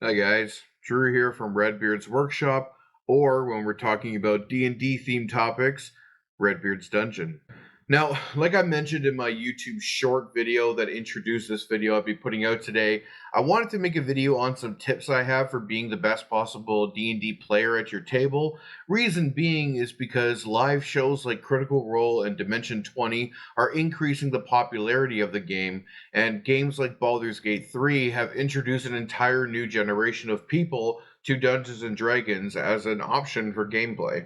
Hi guys, Drew here from Redbeard's Workshop, or when we're talking about D&D themed topics, Redbeard's Dungeon. Now, like I mentioned in my YouTube short video that introduced this video I'll be putting out today, I wanted to make a video on some tips I have for being the best possible D&D player at your table. Reason being is because live shows like Critical Role and Dimension 20 are increasing the popularity of the game, and games like Baldur's Gate 3 have introduced an entire new generation of people to Dungeons and Dragons as an option for gameplay.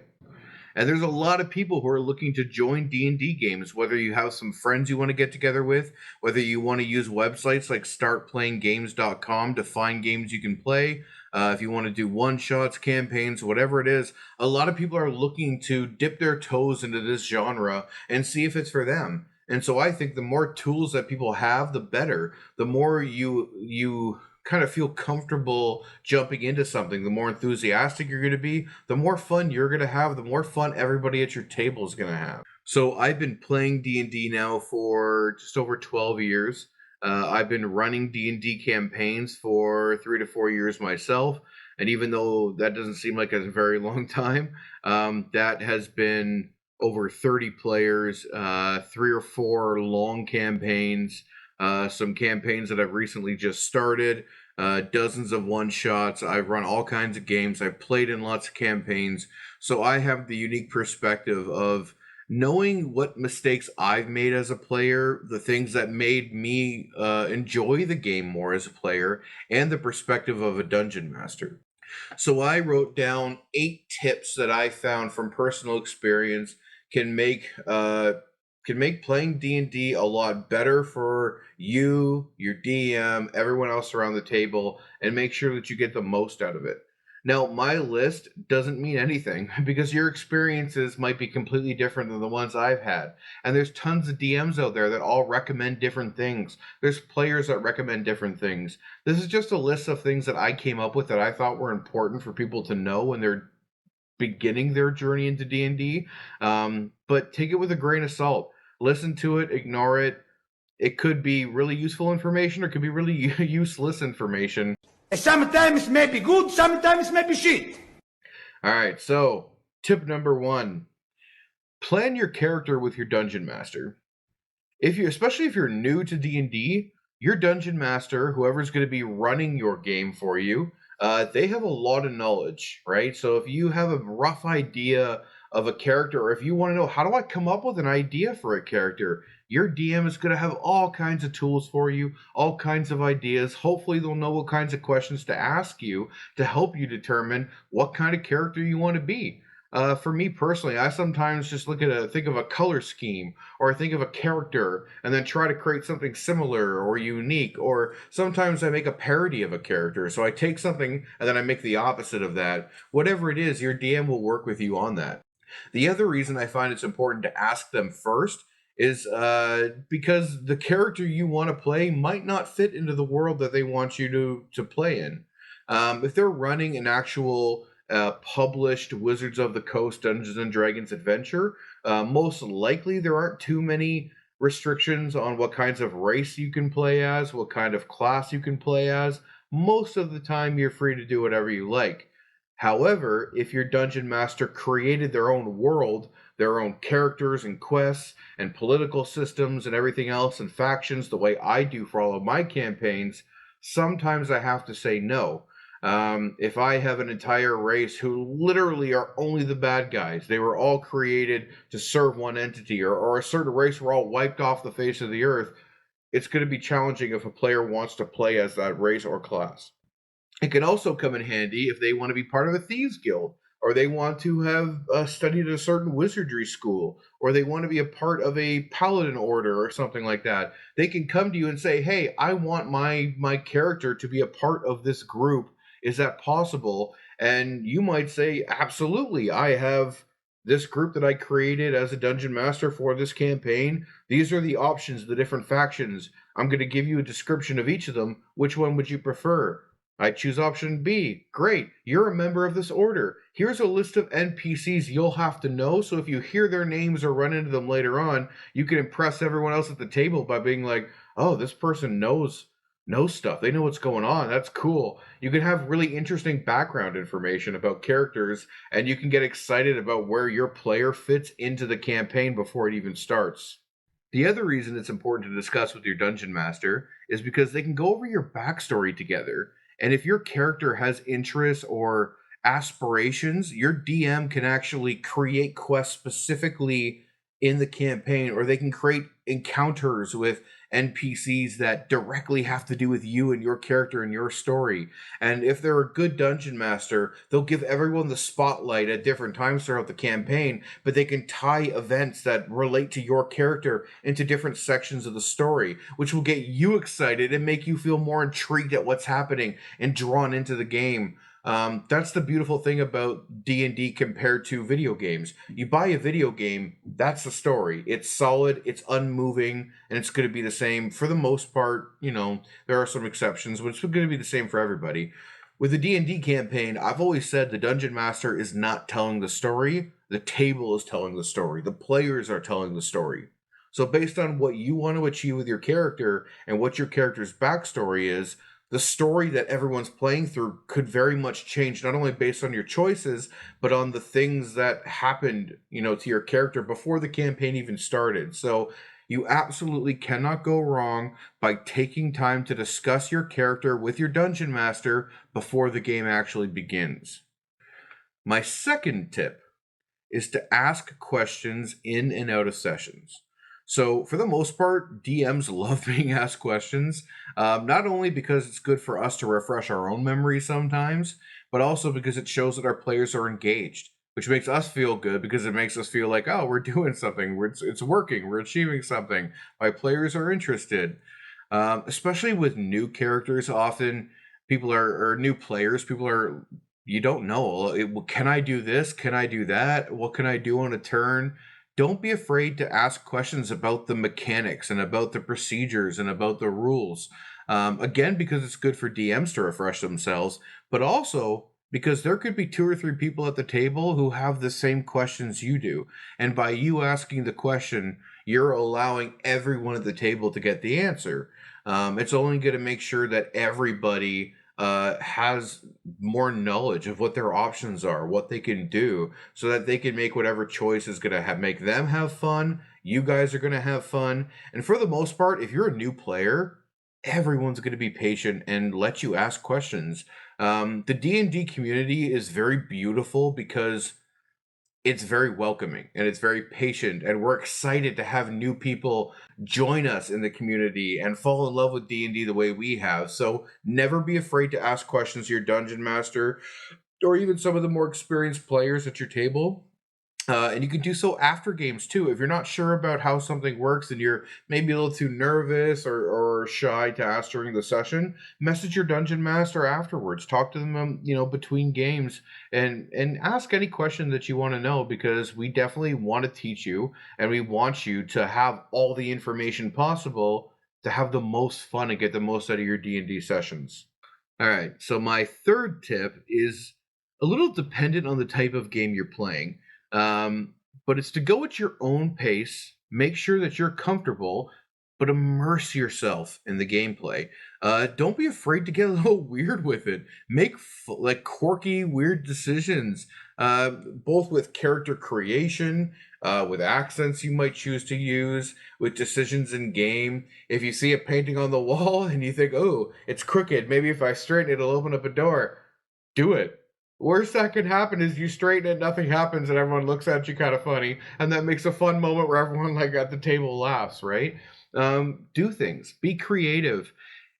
And there's a lot of people who are looking to join D&D games, whether you have some friends you want to get together with, whether you want to use websites like startplayinggames.com to find games you can play, if you want to do one-shots, campaigns, whatever it is. A lot of people are looking to dip their toes into this genre and see if it's for them. And so I think the more tools that people have, the better. The more you kind of feel comfortable jumping into something, the more enthusiastic you're going to be, the more fun you're going to have, the more fun everybody at your table is going to have. So I've been playing D&D now for just over 12 years. I've been running D&D campaigns for 3 to 4 years myself. And even though that doesn't seem like a very long time, that has been over 30 players, 3 or 4 long campaigns, some campaigns that I've recently just started, dozens of one-shots. I've run all kinds of games. I've played in lots of campaigns. So I have the unique perspective of knowing what mistakes I've made as a player, the things that made me enjoy the game more as a player, and the perspective of a dungeon master. So I wrote down 8 tips that I found from personal experience can make playing D&D a lot better for you, your DM, everyone else around the table, and make sure that you get the most out of it. Now, my list doesn't mean anything because your experiences might be completely different than the ones I've had. And there's tons of DMs out there that all recommend different things. There's players that recommend different things. This is just a list of things that I came up with that I thought were important for people to know when they're beginning their journey into D&D. But take it with a grain of salt. Listen to it, ignore it. It could be really useful information or it could be really useless information. Sometimes it may be good, sometimes it may be shit. All right, so tip number 1. Plan your character with your dungeon master. Especially if you're new to D&D, your dungeon master, whoever's going to be running your game for you, they have a lot of knowledge, right? So if you have a rough idea of a character, or if you want to know, how do I come up with an idea for a character? Your DM is going to have all kinds of tools for you, all kinds of ideas. Hopefully they'll know what kinds of questions to ask you to help you determine what kind of character you want to be. For me personally, I sometimes just think of a color scheme, or think of a character, and then try to create something similar or unique. Or sometimes I make a parody of a character. So I take something and then I make the opposite of that. Whatever it is, your DM will work with you on that. The other reason I find it's important to ask them first is because the character you want to play might not fit into the world that they want you to play in. If they're running an actual published Wizards of the Coast Dungeons and Dragons adventure, most likely there aren't too many restrictions on what kinds of race you can play as, what kind of class you can play as. Most of the time you're free to do whatever you like. However, if your dungeon master created their own world, their own characters and quests and political systems and everything else and factions the way I do for all of my campaigns, sometimes I have to say no. If I have an entire race who literally are only the bad guys, they were all created to serve one entity, or a certain race were all wiped off the face of the earth, it's going to be challenging if a player wants to play as that race or class. It can also come in handy if they want to be part of a thieves guild, or they want to have studied a certain wizardry school, or they want to be a part of a paladin order or something like that. They can come to you and say, hey, I want my character to be a part of this group. Is that possible? And you might say, absolutely. I have this group that I created as a dungeon master for this campaign. These are the options, the different factions. I'm going to give you a description of each of them. Which one would you prefer? I choose option B. Great, you're a member of this order. Here's a list of NPCs you'll have to know, so if you hear their names or run into them later on, you can impress everyone else at the table by being like, oh, this person knows know stuff. They know what's going on. That's cool. You can have really interesting background information about characters, and you can get excited about where your player fits into the campaign before it even starts. The other reason it's important to discuss with your dungeon master is because they can go over your backstory together. And if your character has interests or aspirations, your DM can actually create quests specifically in the campaign, or they can create encounters with NPCs that directly have to do with you and your character and your story. And if they're a good dungeon master, they'll give everyone the spotlight at different times throughout the campaign, but they can tie events that relate to your character into different sections of the story, which will get you excited and make you feel more intrigued at what's happening and drawn into the game. That's the beautiful thing about D&D compared to video games. You buy a video game, that's the story. It's solid, it's unmoving, and it's going to be the same for the most part. You know, there are some exceptions, but it's going to be the same for everybody. With the D&D campaign, I've always said the dungeon master is not telling the story, the table is telling the story. The players are telling the story. So based on what you want to achieve with your character and what your character's backstory is, the story that everyone's playing through could very much change, not only based on your choices, but on the things that happened, you know, to your character before the campaign even started. So you absolutely cannot go wrong by taking time to discuss your character with your dungeon master before the game actually begins. My second tip is to ask questions in and out of sessions. So, for the most part, DMs love being asked questions, not only because it's good for us to refresh our own memories sometimes, but also because it shows that our players are engaged, which makes us feel good because it makes us feel like, oh, we're doing something, it's working, we're achieving something. My players are interested. Especially with new characters, often people are, or new players, people are, you don't know. Can I do this? Can I do that? What can I do on a turn? Don't be afraid to ask questions about the mechanics and about the procedures and about the rules. Again, because it's good for DMs to refresh themselves, but also because there could be two or three people at the table who have the same questions you do. And by you asking the question, you're allowing everyone at the table to get the answer. It's only going to make sure that everybody has more knowledge of what their options are, what they can do, so that they can make whatever choice is going to make them have fun. You guys are going to have fun. And for the most part, if you're a new player, everyone's going to be patient and let you ask questions. The D&D community is very beautiful because it's very welcoming and it's very patient, and we're excited to have new people join us in the community and fall in love with D&D the way we have. So never be afraid to ask questions to your dungeon master or even some of the more experienced players at your table. And you can do so after games too. If you're not sure about how something works and you're maybe a little too nervous or shy to ask during the session, message your dungeon master afterwards. Talk to them, between games, and ask any question that you want to know, because we definitely want to teach you and we want you to have all the information possible to have the most fun and get the most out of your D&D sessions. All right. So my third tip is a little dependent on the type of game you're playing. But it's to go at your own pace, make sure that you're comfortable, but immerse yourself in the gameplay. Don't be afraid to get a little weird with it. Make like quirky, weird decisions, both with character creation, with accents you might choose to use, with decisions in game. If you see a painting on the wall and you think, oh, it's crooked, maybe if I straighten it, it'll open up a door, do it. Worst that could happen is you straighten it, nothing happens, and everyone looks at you kind of funny, and that makes a fun moment where everyone like at the table laughs, right? Do things, be creative,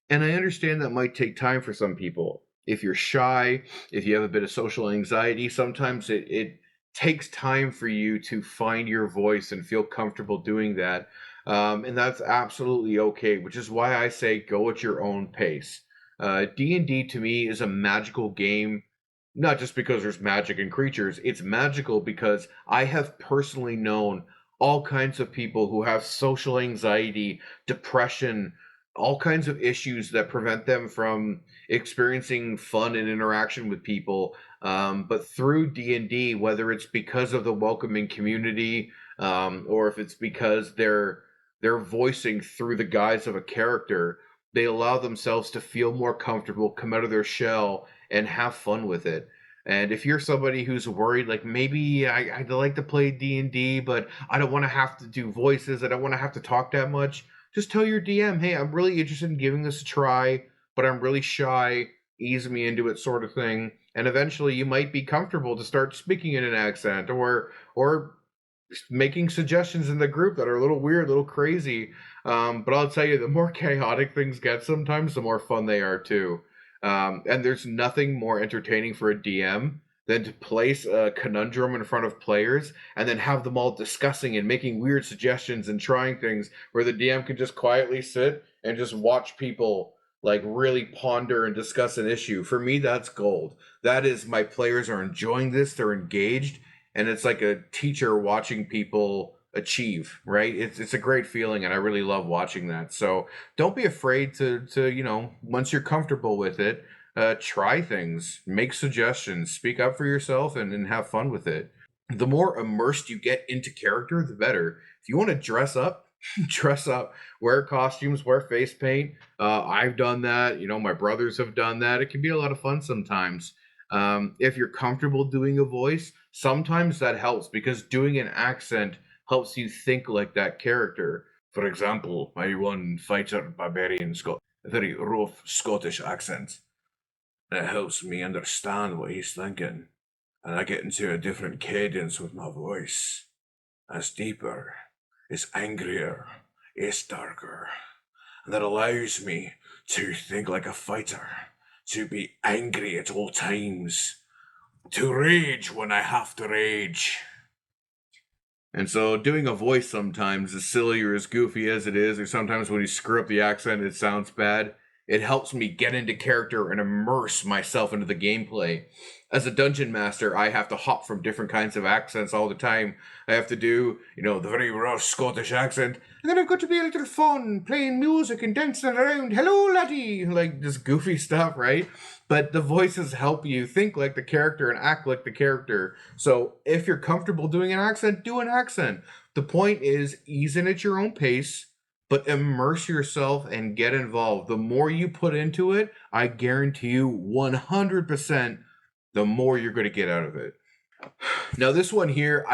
and I understand that might take time for some people. If you're shy, if you have a bit of social anxiety, sometimes it takes time for you to find your voice and feel comfortable doing that, and that's absolutely okay. Which is why I say go at your own pace. D&D to me is a magical game, not just because there's magic and creatures. It's magical because I have personally known all kinds of people who have social anxiety, depression, all kinds of issues that prevent them from experiencing fun and interaction with people. But through D&D, whether it's because of the welcoming community, or if it's because they're voicing through the guise of a character, They allow themselves to feel more comfortable, come out of their shell, and have fun with it. And if you're somebody who's worried, like maybe I'd like to play D&D, but I don't want to have to do voices, I don't want to have to talk that much, just tell your DM, hey, I'm really interested in giving this a try, but I'm really shy, ease me into it sort of thing. And eventually you might be comfortable to start speaking in an accent or making suggestions in the group that are a little weird, a little crazy. But I'll tell you, the more chaotic things get sometimes, the more fun they are too. And there's nothing more entertaining for a DM than to place a conundrum in front of players and then have them all discussing and making weird suggestions and trying things where the DM can just quietly sit and just watch people like really ponder and discuss an issue. For me, that's gold. That is, my players are enjoying this, they're engaged, and it's like a teacher watching people achieve, right? It's a great feeling, and I really love watching that. So don't be afraid to once you're comfortable with it, try things, make suggestions, speak up for yourself, and have fun with it. The more immersed you get into character, the better. If you want to dress up, dress up, wear costumes, wear face paint. I've done that. My brothers have done that. It can be a lot of fun sometimes. If you're comfortable doing a voice, sometimes that helps because doing an accent helps you think like that character. For example, my one fighter barbarian's got a very rough Scottish accent. That helps me understand what he's thinking, and I get into a different cadence with my voice. It's deeper, it's angrier, it's darker, and that allows me to think like a fighter, to be angry at all times, to rage when I have to rage. And so doing a voice sometimes, as silly or as goofy as it is, or sometimes when you screw up the accent, it sounds bad, it helps me get into character and immerse myself into the gameplay. As a dungeon master, I have to hop from different kinds of accents all the time. I have to do, the very rough Scottish accent, and then I've got to be a little fun, playing music and dancing around. Hello, laddie! Like, just goofy stuff, right? But the voices help you think like the character and act like the character. So if you're comfortable doing an accent, do an accent. The point is, ease in at your own pace, but immerse yourself and get involved. The more you put into it, I guarantee you 100% the more you're going to get out of it. Now, this one here,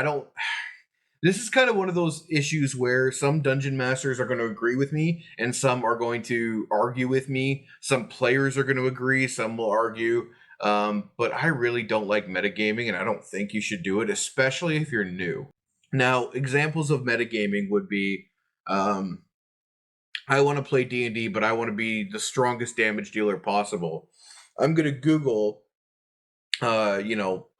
this is kind of one of those issues where some dungeon masters are going to agree with me and some are going to argue with me. Some players are going to agree, some will argue. But I really don't like metagaming, and I don't think you should do it, especially if you're new. Now, examples of metagaming would be, I want to play D&D, but I want to be the strongest damage dealer possible. I'm going to Google,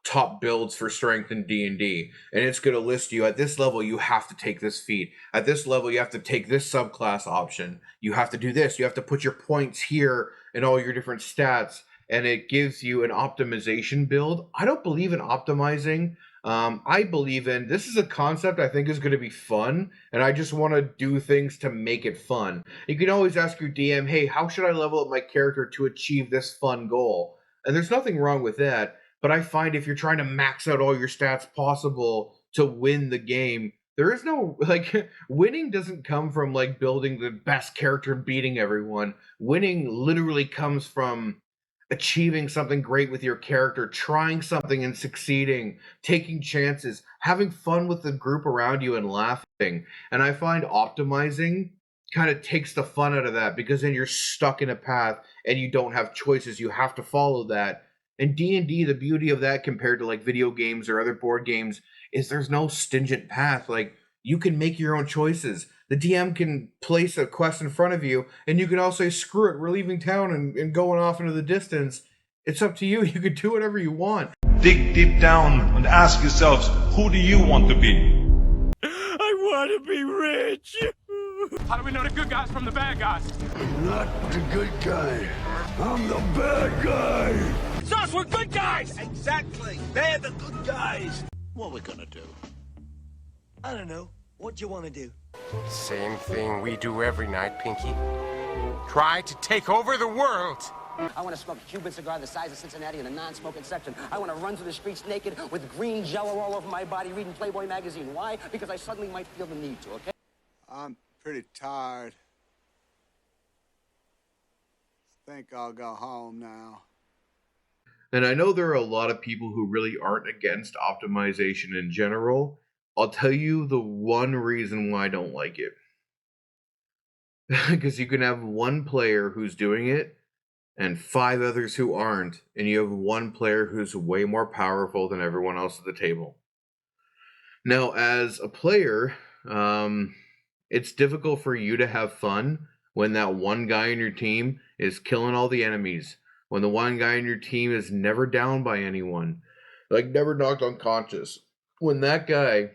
top builds for strength in D&D, and it's going to list you at this level you have to take this feat, at this level you have to take this subclass option, you have to do this, you have to put your points here and all your different stats, and it gives you an optimization build. I don't believe in optimizing. I believe in, this is a concept I think is going to be fun, and I just want to do things to make it fun. You can always ask your DM, hey, how should I level up my character to achieve this fun goal? And there's nothing wrong with that. But I find if you're trying to max out all your stats possible to win the game, there is no, winning doesn't come from, building the best character and beating everyone. Winning literally comes from achieving something great with your character, trying something and succeeding, taking chances, having fun with the group around you and laughing. And I find optimizing kind of takes the fun out of that because then you're stuck in a path and you don't have choices. You have to follow that. And D&D, the beauty of that compared to video games or other board games is there's no stingent path. You can make your own choices. The DM can place a quest in front of you and you can all say, screw it, we're leaving town and going off into the distance. It's up to you. You can do whatever you want. Dig deep down and ask yourselves, who do you want to be? I want to be rich. How do we know the good guys from the bad guys? I'm not the good guy. I'm the bad guy. It's us, we're good guys! Exactly. They're the good guys. What we gonna do? I don't know. What do you want to do? Same thing we do every night, Pinky. Try to take over the world. I want to smoke a Cuban cigar the size of Cincinnati in the non-smoking section. I want to run through the streets naked with green jello all over my body reading Playboy magazine. Why? Because I suddenly might feel the need to, okay? I'm pretty tired. Think I'll go home now. And I know there are a lot of people who really aren't against optimization in general. I'll tell you the one reason why I don't like it. Because you can have one player who's doing it and 5 others who aren't, and you have one player who's way more powerful than everyone else at the table. Now, as a player, it's difficult for you to have fun when that one guy in your team is killing all the enemies, when the one guy in your team is never down by anyone, like never knocked unconscious. When that guy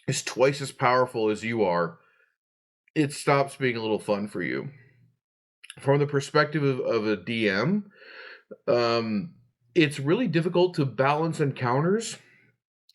is twice as powerful as you are, it stops being a little fun for you. From the perspective of a DM, it's really difficult to balance encounters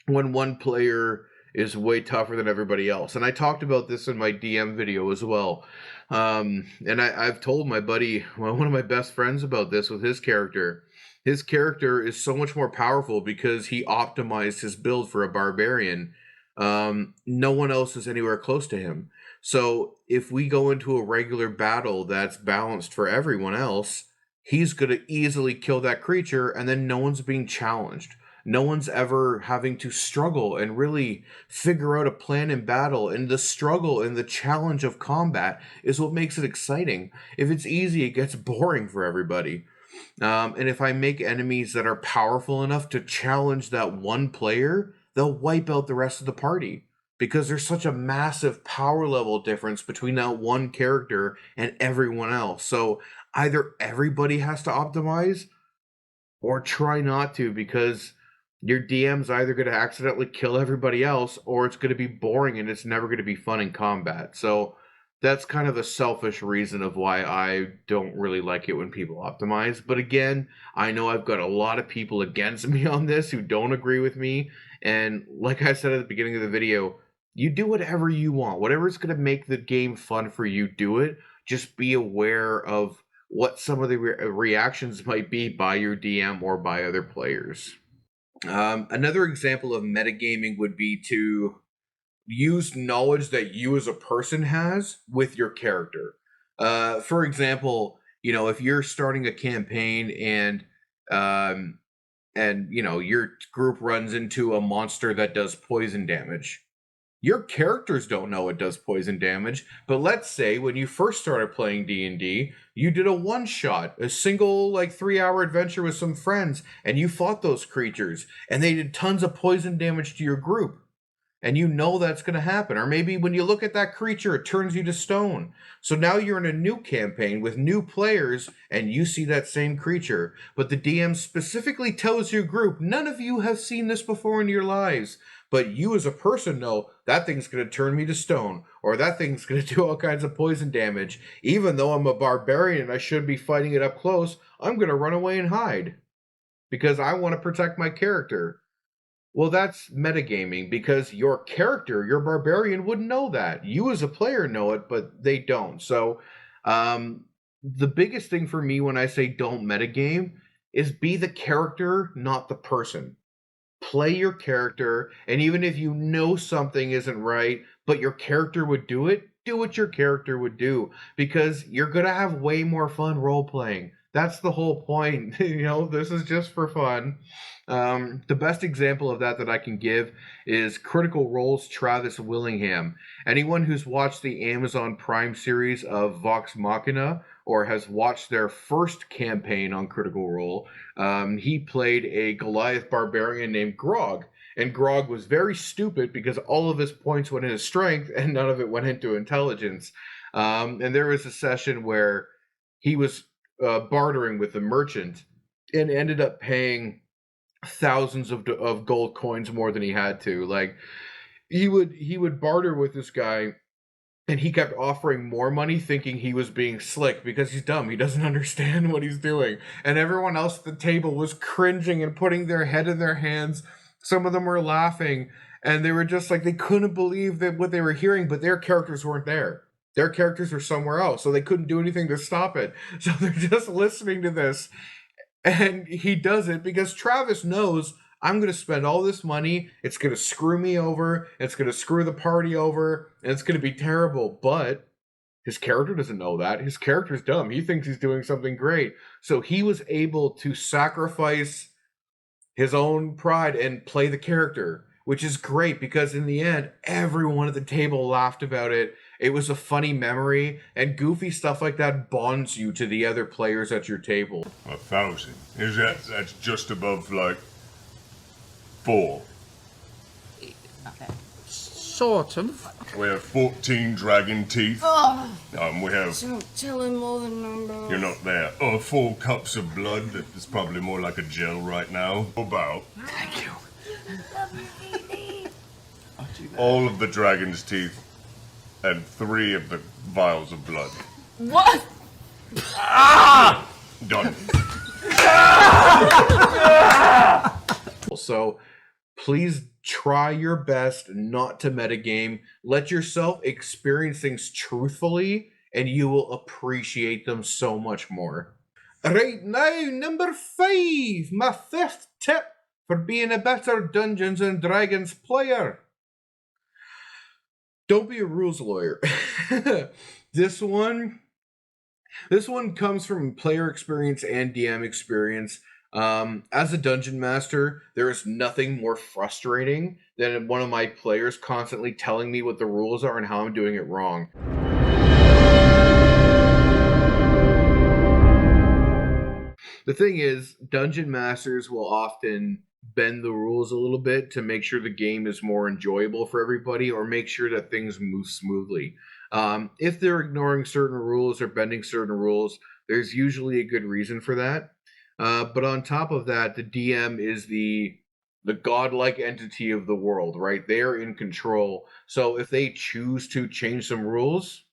when one player is way tougher than everybody else. And I talked about this in my DM video as well. And I've told my buddy, well, one of my best friends, about this with his character. His character is so much more powerful because he optimized his build for a barbarian. No one else is anywhere close to him. So if we go into a regular battle that's balanced for everyone else, he's going to easily kill that creature, and then no one's being challenged. No one's ever having to struggle and really figure out a plan in battle. And the struggle and the challenge of combat is what makes it exciting. If it's easy, it gets boring for everybody. And if I make enemies that are powerful enough to challenge that one player, they'll wipe out the rest of the party, because there's such a massive power level difference between that one character and everyone else. So either everybody has to optimize or try not to, because your DM's either going to accidentally kill everybody else, or it's going to be boring and it's never going to be fun in combat. So that's kind of a selfish reason of why I don't really like it when people optimize. But again, I know I've got a lot of people against me on this who don't agree with me. And like I said at the beginning of the video, you do whatever you want. Whatever's going to make the game fun for you, do it. Just be aware of what some of the reactions might be by your DM or by other players. Another example of metagaming would be to use knowledge that you as a person has with your character. For example, if you're starting a campaign and your group runs into a monster that does poison damage, your characters don't know it does poison damage. But let's say when you first started playing D&D, you did a one-shot, a single 3-hour adventure with some friends, and you fought those creatures, and they did tons of poison damage to your group. And you know that's going to happen. Or maybe when you look at that creature, it turns you to stone. So now you're in a new campaign with new players, and you see that same creature. But the DM specifically tells your group, none of you have seen this before in your lives. But you as a person know that thing's going to turn me to stone, or that thing's going to do all kinds of poison damage. Even though I'm a barbarian and I should be fighting it up close, I'm going to run away and hide because I want to protect my character. Well, that's metagaming, because your character, your barbarian, wouldn't know that. You as a player know it, but they don't. So the biggest thing for me when I say don't metagame is be the character, not the person. Play your character, and even if you know something isn't right, but your character would do it, do what your character would do, because you're going to have way more fun role-playing. That's the whole point. This is just for fun. The best example of that I can give is Critical Role's Travis Willingham. Anyone who's watched the Amazon Prime series of Vox Machina, or has watched their first campaign on Critical Role, he played a Goliath barbarian named Grog. And Grog was very stupid because all of his points went into strength and none of it went into intelligence. And there was a session where he was bartering with the merchant and ended up paying thousands of gold coins more than he had to. He would barter with this guy, and he kept offering more money, thinking he was being slick because he's dumb. He doesn't understand what he's doing. And everyone else at the table was cringing and putting their head in their hands. Some of them were laughing, and they were just they couldn't believe that what they were hearing, but their characters weren't there. Their characters were somewhere else, so they couldn't do anything to stop it. So they're just listening to this. And he does it because Travis knows, I'm going to spend all this money. It's going to screw me over. It's going to screw the party over. And it's going to be terrible. But His character doesn't know that. His character's dumb. He thinks he's doing something great. So he was able to sacrifice his own pride and play the character, which is great because in the end, everyone at the table laughed about it. It was a funny memory, and goofy stuff like that bonds you to the other players at your table. 1,000. That's just above, like, 4. Sort of. We have 14 dragon teeth. We have... Don't tell him all the numbers. You're not there. 4 cups of blood. It's probably more like a gel right now. About... Thank you. all of the dragon's teeth and 3 of the vials of blood. What? Done. So please try your best not to metagame. Let yourself experience things truthfully, and you will appreciate them so much more. Right now, number 5, my 5th tip for being a better Dungeons and Dragons player. Don't be a rules lawyer. This one comes from player experience and DM experience. As a dungeon master, there is nothing more frustrating than one of my players constantly telling me what the rules are and how I'm doing it wrong. The thing is, dungeon masters will often bend the rules a little bit to make sure the game is more enjoyable for everybody or make sure that things move smoothly. If they're ignoring certain rules or bending certain rules, there's usually a good reason for that. But on top of that, the DM is the godlike entity of the world, right? They're in control. So if they choose to change some rules,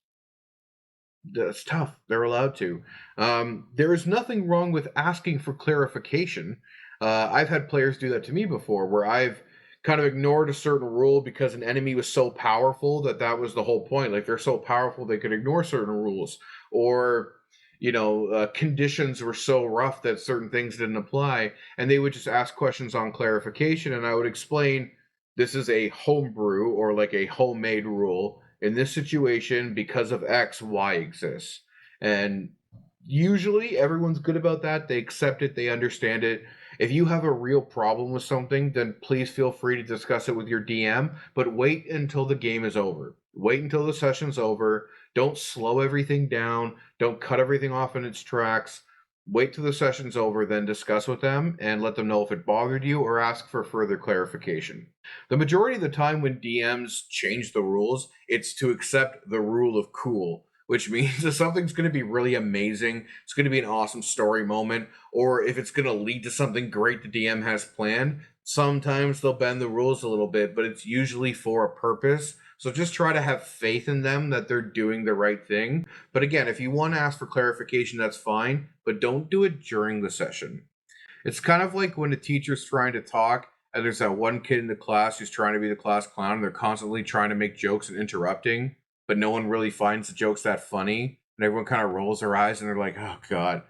that's tough. They're allowed to. There is nothing wrong with asking for clarification. I've had players do that to me before, where I've kind of ignored a certain rule because an enemy was so powerful that was the whole point. Like, they're so powerful they could ignore certain rules, or conditions were so rough that certain things didn't apply, and they would just ask questions on clarification, and I would explain, this is a homebrew or like a homemade rule. In this situation, because of X, Y exists. And usually everyone's good about that. They accept it, they understand it. If you have a real problem with something, then please feel free to discuss it with your DM, but wait until the game is over. Wait until the session's over. Don't slow everything down. Don't cut everything off in its tracks. Wait till the session's over, then discuss with them and let them know if it bothered you or ask for further clarification. The majority of the time when DMs change the rules, it's to accept the rule of cool, which means if something's going to be really amazing, it's going to be an awesome story moment, or if it's going to lead to something great the DM has planned, sometimes they'll bend the rules a little bit, but it's usually for a purpose. So just try to have faith in them that they're doing the right thing. But again, if you want to ask for clarification, that's fine, but don't do it during the session. It's kind of like when a teacher's trying to talk and there's that one kid in the class who's trying to be the class clown, and they're constantly trying to make jokes and interrupting, but no one really finds the jokes that funny, and everyone kind of rolls their eyes and they're like, oh god.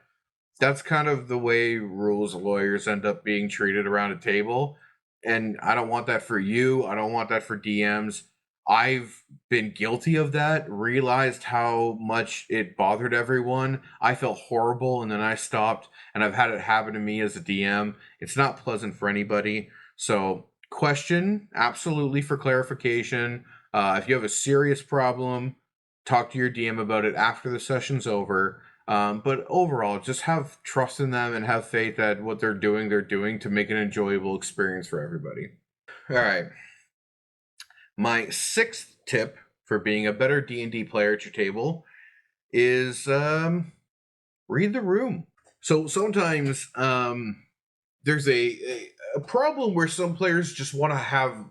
That's kind of the way rules lawyers end up being treated around a table, and I don't want that for you. I don't want that for DMs. I've been guilty of that, realized how much it bothered everyone. I felt horrible, and then I stopped, and I've had it happen to me as a DM. It's not pleasant for anybody. So question, absolutely, for clarification. If you have a serious problem, talk to your DM about it after the session's over. But overall, just have trust in them and have faith that what they're doing to make an enjoyable experience for everybody. All right. My 6th tip for being a better D&D player at your table is read the room. So sometimes there's a problem where some players just want to have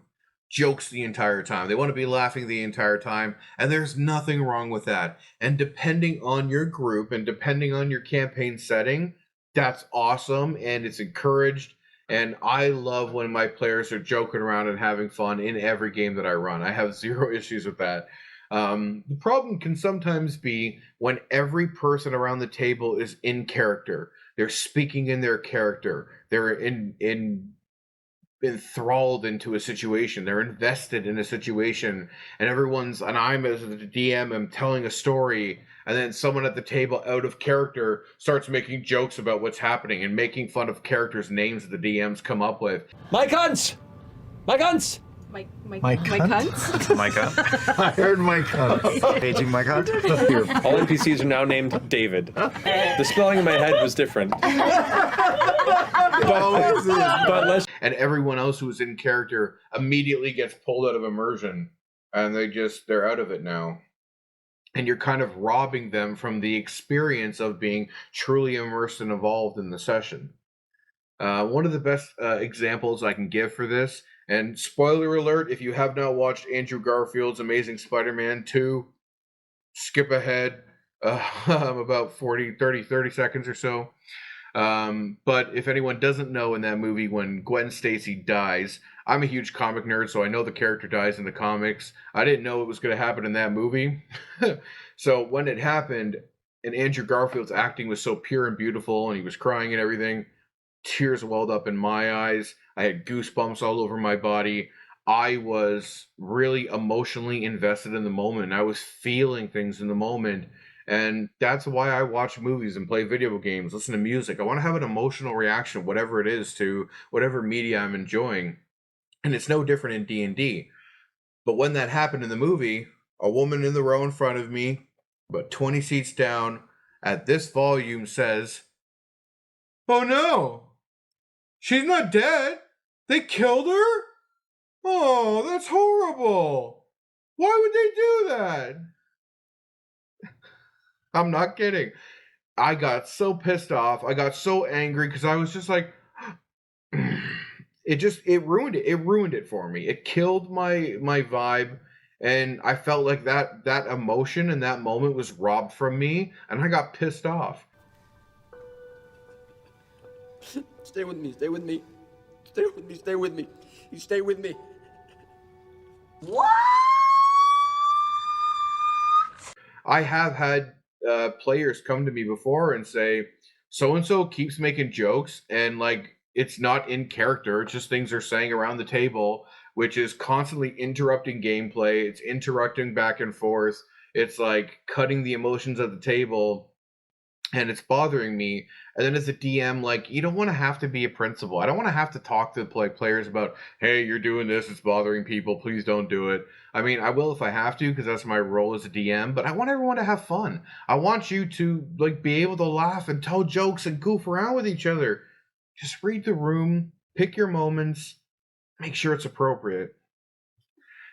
jokes the entire time. They want to be laughing the entire time, and there's nothing wrong with that. And depending on your group and depending on your campaign setting, that's awesome and it's encouraged. And I love when my players are joking around and having fun in every game that I run. I have zero issues with that. The problem can sometimes be when every person around the table is in character. They're speaking in their character. They're in enthralled into a situation. They're invested in a situation, and I'm as the DM am telling a story, and then someone at the table out of character starts making jokes about what's happening and making fun of characters' names that the DMs come up with. My guns! My guns! My cunt? cunt? Micah. I heard my cunt. Paging my cunt. Here, all NPCs are now named David. The spelling in my head was different. And everyone else who was in character immediately gets pulled out of immersion, and they're out of it now. And you're kind of robbing them from the experience of being truly immersed and involved in the session. One of the best examples I can give for this, and spoiler alert, if you have not watched Andrew Garfield's Amazing Spider-Man 2, skip ahead about 30 seconds or so. But if anyone doesn't know, in that movie, when Gwen Stacy dies, I'm a huge comic nerd, so I know the character dies in the comics. I didn't know it was going to happen in that movie. So when it happened, and Andrew Garfield's acting was so pure and beautiful, and he was crying and everything, tears welled up in my eyes. I had goosebumps all over my body. I was really emotionally invested in the moment. I was feeling things in the moment. And that's why I watch movies and play video games, listen to music. I want to have an emotional reaction, whatever it is, to whatever media I'm enjoying. And it's no different in D&D. But when that happened in the movie, a woman in the row in front of me, about 20 seats down, at this volume says, "Oh no, she's not dead. They killed her? Oh, that's horrible. Why would they do that?" I'm not kidding. I got so pissed off. I got so angry because I was just like, it ruined it. It ruined it for me. It killed my vibe, and I felt like that emotion in that moment was robbed from me, and I got pissed off. Stay with me. Stay with me. Stay with me. Stay with me. You stay with me. What? I have had players come to me before and say, so and so keeps making jokes, and like it's not in character, it's just things they're saying around the table, which is constantly interrupting gameplay. It's interrupting back and forth. It's like cutting the emotions at the table, and it's bothering me. And then as a DM, like, you don't want to have to be a principal. I don't want to have to talk to players about, hey, you're doing this, it's bothering people, please don't do it. I mean, I will if I have to, because that's my role as a DM, but I want everyone to have fun. I want you to like be able to laugh and tell jokes and goof around with each other. Just read the room, pick your moments, make sure it's appropriate.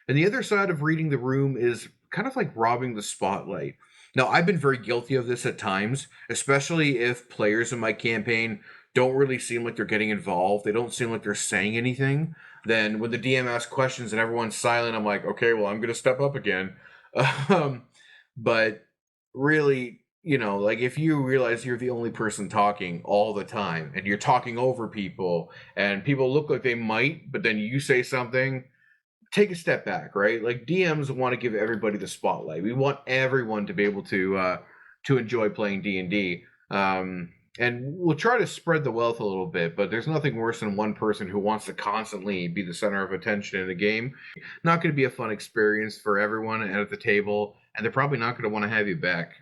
And the other side of reading the room is kind of like robbing the spotlight. Now, I've been very guilty of this at times, especially if players in my campaign don't really seem like they're getting involved. They don't seem like they're saying anything. Then when the DM asks questions and everyone's silent, I'm like, okay, well, I'm going to step up again. But really, you know, like if you realize you're the only person talking all the time and you're talking over people and people look like they might, but then you say something, take a step back, right? Like DMs want to give everybody the spotlight. We want everyone to be able to enjoy playing D&D. And we'll try to spread the wealth a little bit, but there's nothing worse than one person who wants to constantly be the center of attention in a game. Not going to be a fun experience for everyone at the table, and they're probably not going to want to have you back.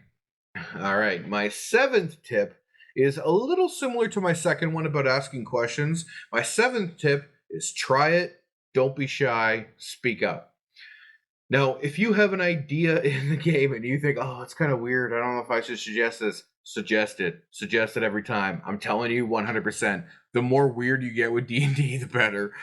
All right, my 7th tip is a little similar to my second one about asking questions. My 7th tip is try it. Don't be shy, speak up. Now, if you have an idea in the game and you think, oh, it's kind of weird, I don't know if I should suggest this, suggest it. Suggest it every time. I'm telling you 100%. The more weird you get with D&D, the better.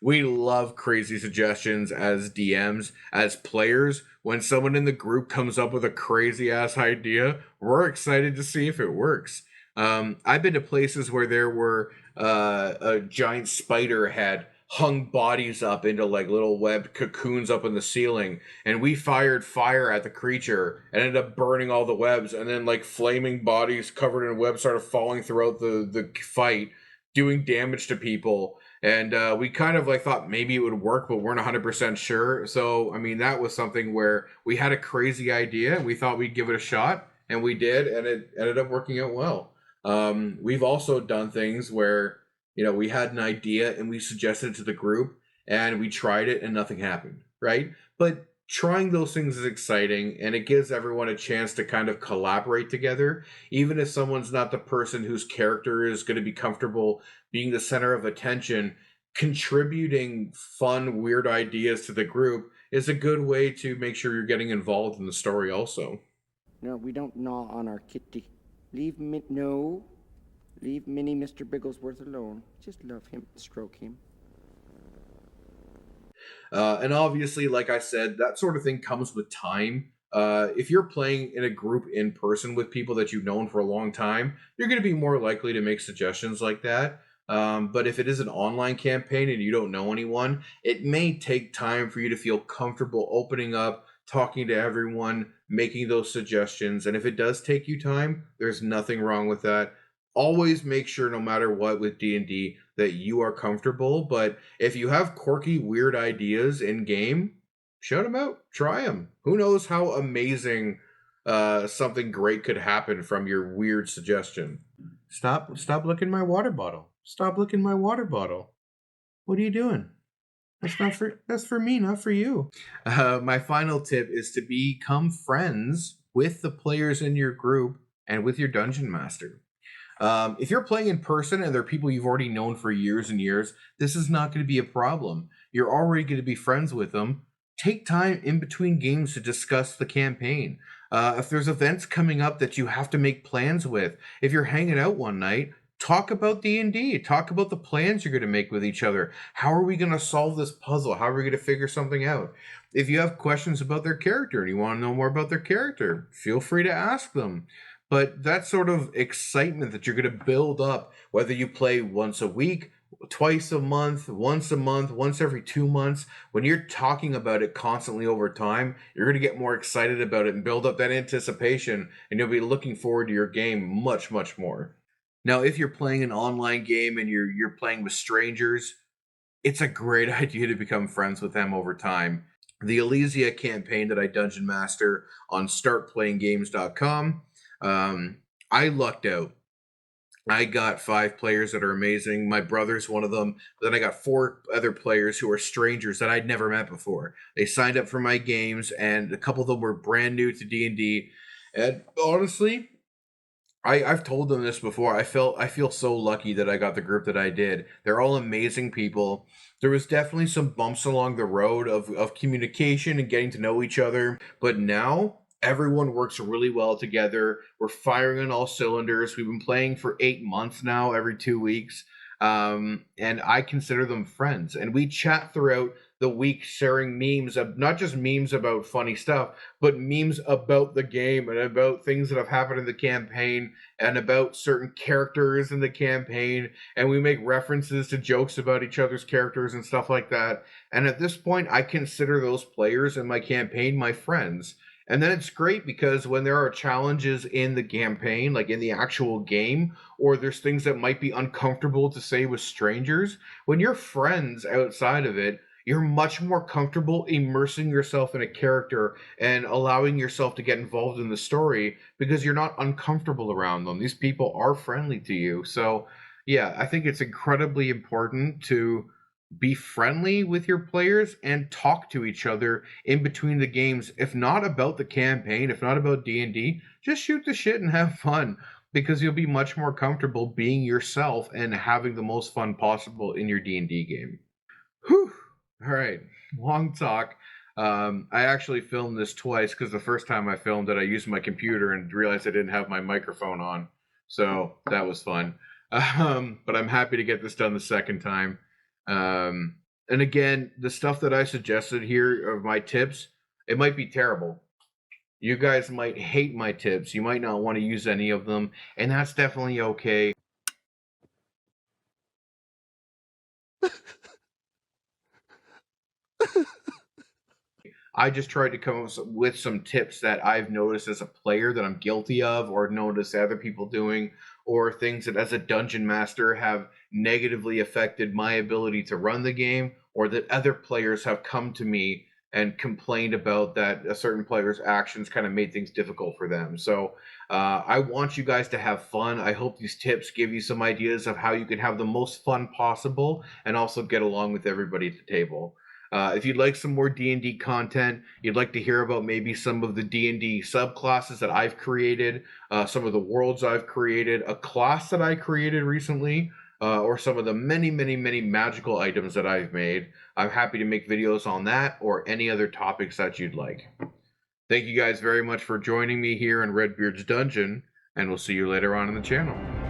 We love crazy suggestions as DMs, as players. When someone in the group comes up with a crazy-ass idea, we're excited to see if it works. I've been to places where there were a giant spider had hung bodies up into like little webbed cocoons up in the ceiling, and we fired fire at the creature and ended up burning all the webs, and then like flaming bodies covered in webs started falling throughout the fight, doing damage to people. And we kind of like thought maybe it would work, but weren't 100% sure. So I mean, that was something where we had a crazy idea and we thought we'd give it a shot, and we did, and it ended up working out well. We've also done things where You know, we had an idea and we suggested it to the group and we tried it and nothing happened, right? But trying those things is exciting and it gives everyone a chance to kind of collaborate together, even if someone's not the person whose character is going to be comfortable being the center of attention. Contributing fun, weird ideas to the group is a good way to make sure you're getting involved in the story also. No, we don't gnaw on our kitty. Leave Minnie Mr. Bigglesworth alone. Just love him, stroke him. And obviously, like I said, that sort of thing comes with time. If you're playing in a group in person with people that you've known for a long time, you're going to be more likely to make suggestions like that. But if it is an online campaign and you don't know anyone, it may take time for you to feel comfortable opening up, talking to everyone, making those suggestions. And if it does take you time, there's nothing wrong with that. Always make sure, no matter what with D&D, that you are comfortable. But if you have quirky, weird ideas in game, shout them out, try them. Who knows how amazing something great could happen from your weird suggestion. Stop licking my water bottle. Stop licking my water bottle. What are you doing? That's for me, not for you. My final tip is to become friends with the players in your group and with your dungeon master. If you're playing in person and they're people you've already known for years and years, this is not going to be a problem. You're already going to be friends with them. Take time in between games to discuss the campaign. If there's events coming up that you have to make plans with, if you're hanging out one night, talk about D&D. Talk about the plans you're going to make with each other. How are we going to solve this puzzle? How are we going to figure something out? If you have questions about their character and you want to know more about their character, feel free to ask them. But that sort of excitement that you're going to build up, whether you play once a week, twice a month, once every 2 months, when you're talking about it constantly over time, you're going to get more excited about it and build up that anticipation, and you'll be looking forward to your game much, much more. Now, if you're playing an online game and you're playing with strangers, it's a great idea to become friends with them over time. The Elysia campaign that I dungeon master on startplayinggames.com, I lucked out. I got 5 players that are amazing. My brother's one of them. But then I got 4 other players who are strangers that I'd never met before. They signed up for my games, and a couple of them were brand new to D&D. And honestly, I've told them this before. I feel so lucky that I got the group that I did. They're all amazing people. There was definitely some bumps along the road of communication and getting to know each other. But now everyone works really well together. We're firing on all cylinders. We've been playing for 8 months now, every 2 weeks. And I consider them friends. And we chat throughout the week, sharing memes, of not just memes about funny stuff, but memes about the game and about things that have happened in the campaign and about certain characters in the campaign. And we make references to jokes about each other's characters and stuff like that. And at this point, I consider those players in my campaign my friends. And then it's great because when there are challenges in the campaign, like in the actual game, or there's things that might be uncomfortable to say with strangers, when you're friends outside of it, you're much more comfortable immersing yourself in a character and allowing yourself to get involved in the story because you're not uncomfortable around them. These people are friendly to you. So, yeah, I think it's incredibly important to be friendly with your players and talk to each other in between the games. If not about the campaign, if not about D&D, just shoot the shit and have fun because you'll be much more comfortable being yourself and having the most fun possible in your D&D game. Whew. All right, long talk. I actually filmed this twice because the first time I filmed it, I used my computer and realized I didn't have my microphone on. So that was fun. But I'm happy to get this done the second time. And again, the stuff that I suggested here of my tips, it might be terrible. You guys might hate my tips. You might not want to use any of them, and that's definitely okay. I just tried to come up with some tips that I've noticed as a player that I'm guilty of or noticed other people doing, or things that as a dungeon master have negatively affected my ability to run the game, or that other players have come to me and complained about that a certain player's actions kind of made things difficult for them. So I want you guys to have fun. I hope these tips give you some ideas of how you can have the most fun possible and also get along with everybody at the table. If you'd like some more D&D content, you'd like to hear about maybe some of the D&D subclasses that I've created, some of the worlds I've created, a class that I created recently, or some of the many magical items that I've made, I'm happy to make videos on that or any other topics that you'd like. Thank you guys very much for joining me here in Redbeard's Dungeon, and we'll see you later on in the channel.